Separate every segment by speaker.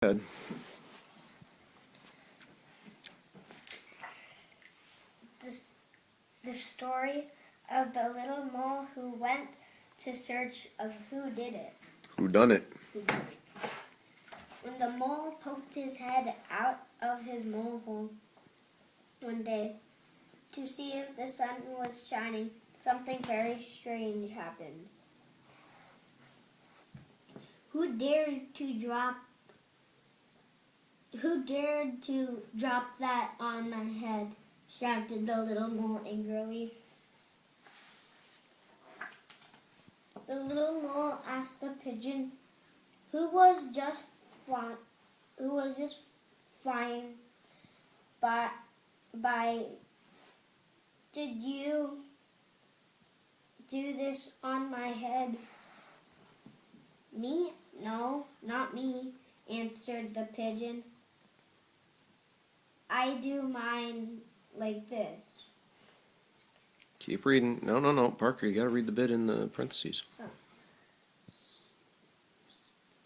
Speaker 1: Good.
Speaker 2: The story of the little mole who went to search of who did it.
Speaker 1: Who done it?
Speaker 2: When the mole poked his head out of his mole hole one day to see if the sun was shining, something very strange happened. Who dared to drop that on my head? Shouted the little mole angrily. The little mole asked the pigeon, who was just flying by, did you do this on my head? Me? No, not me, answered the pigeon. I do mine like this.
Speaker 1: Keep reading. No. Parker, you gotta read the bit in the parentheses.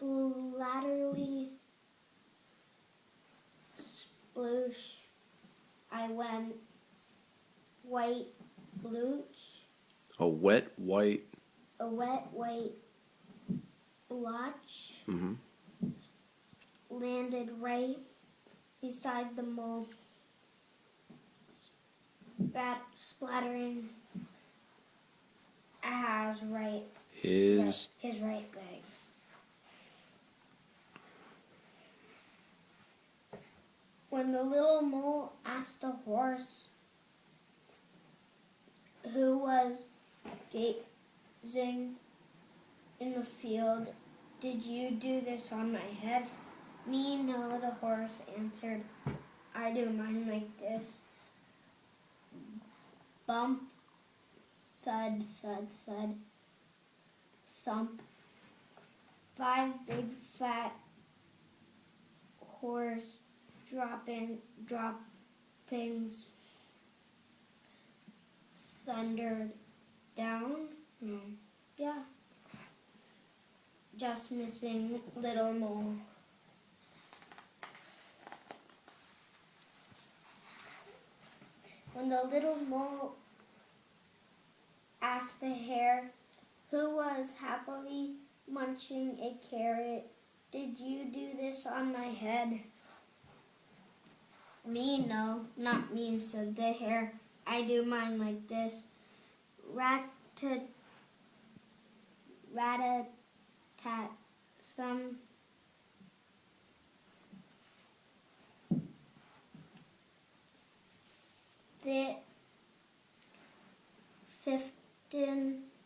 Speaker 2: Splatterly, sploosh, I went white blooch.
Speaker 1: A wet white
Speaker 2: blotch landed right beside the mole, splattering his right leg. When the little mole asked the horse, who was gazing in the field, did you do this on my head? Me, no, the horse answered. I do mine like this. Bump, thud, thud, thud, thump. 5 big fat horse droppings thundered down. Just missing little mole. When the little mole asked the hare, who was happily munching a carrot, did you do this on my head? Me, no, not me, said the hare. I do mine like this. Rat-a-tat, some thick 15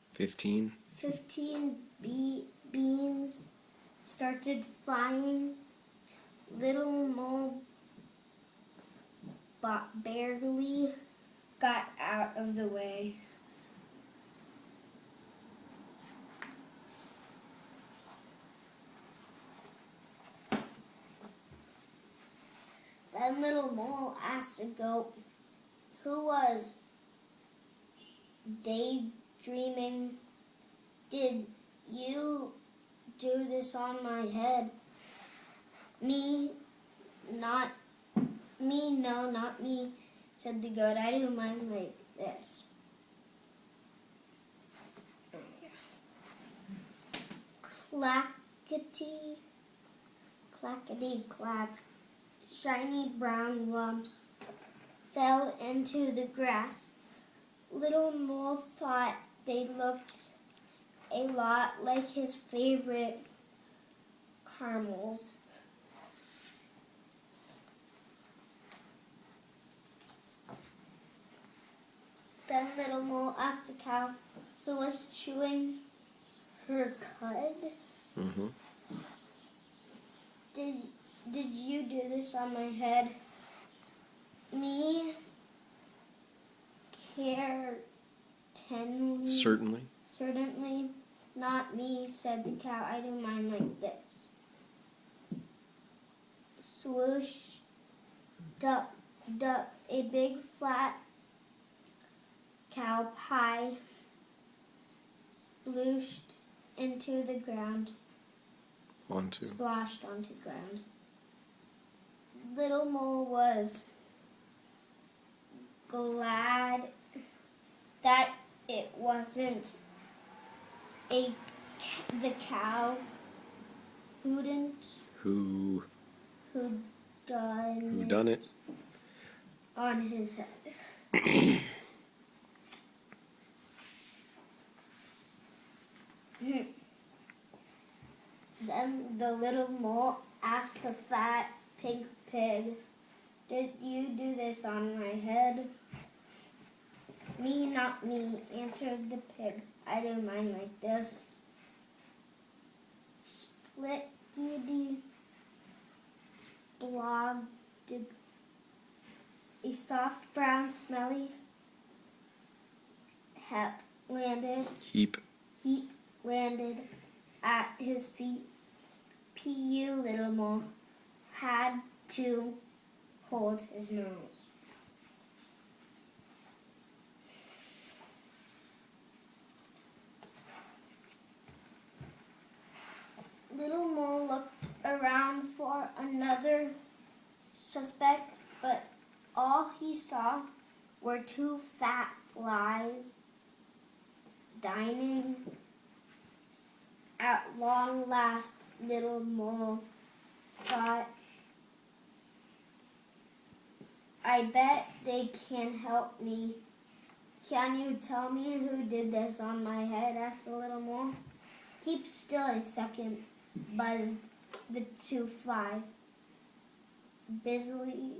Speaker 2: beans started flying. Little mole barely got out of the way. Then little mole asked a goat, who was daydreaming, did you do this on my head? Me, no, not me, said the goat. I do mine like this. Clackety, clackety, clack. Shiny brown lumps fell into the grass. Little mole thought they looked a lot like his favorite caramels. Then little mole asked a cow who was chewing her cud, Did you do this on my head? Me, Certainly, not me, said the cow. I do mine like this. Swoosh, dup, dup, a big flat cow pie splooshed into the ground.
Speaker 1: Onto.
Speaker 2: Splashed onto ground. Little Mole was glad that it wasn't the cow who
Speaker 1: Who
Speaker 2: done
Speaker 1: it?
Speaker 2: on his head. Then the little mole asked the fat pink pig, "Did you do this on my head?" "Me, not me," answered the pig. "I do mine like this." Splitkity splog, a soft brown smelly
Speaker 1: Heap.
Speaker 2: heap landed at his feet. P.U. Little Mole had to hold his nose. Little Mole looked around for another suspect, but all he saw were two fat flies dining. At long last, Little Mole thought, "I bet they can help me." "Can you tell me who did this on my head?" asked the Little Mole. "Keep still a second," buzzed the two flies, busily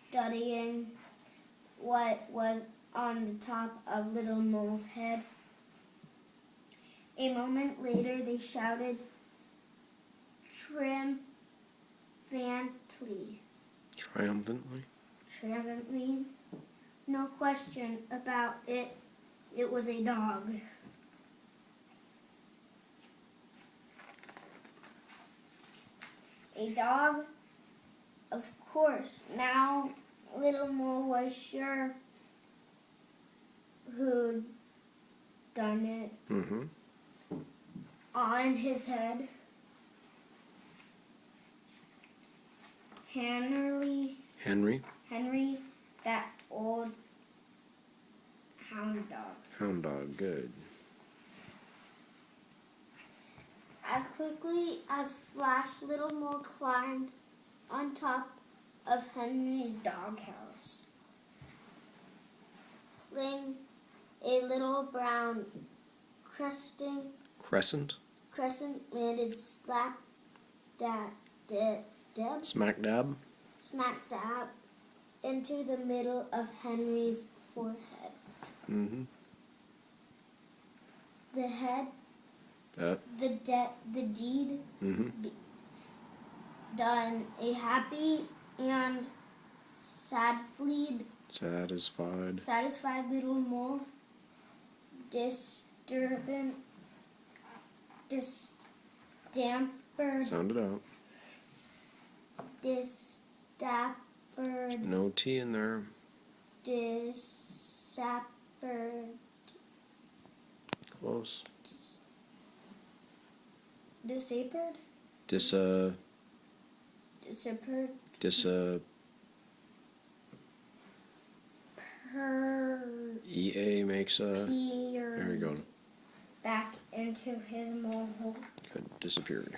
Speaker 2: studying what was on the top of Little Mole's head. A moment later, they shouted triumphantly. No question about it, it was a dog. A dog, of course. Now Little Mole was sure who'd done it.
Speaker 1: Mm-hmm.
Speaker 2: On his head, Henry, that old hound dog.
Speaker 1: Hound dog, good.
Speaker 2: As quickly as Flash, Little Mole climbed on top of Henry's doghouse. Pling, a little brown crescent landed
Speaker 1: Smack dab.
Speaker 2: smack dab into the middle of Henry's forehead.
Speaker 1: Mm-hmm.
Speaker 2: The head, the deed
Speaker 1: Mm-hmm.
Speaker 2: done. A happy and satisfied Little Mole
Speaker 1: Sound it out.
Speaker 2: Disdappered.
Speaker 1: No T in there.
Speaker 2: Disappeared.
Speaker 1: Close.
Speaker 2: Disappeared?
Speaker 1: Disappeared. EA makes a. There you go.
Speaker 2: Back into his mole hole.
Speaker 1: Good. Disappeared.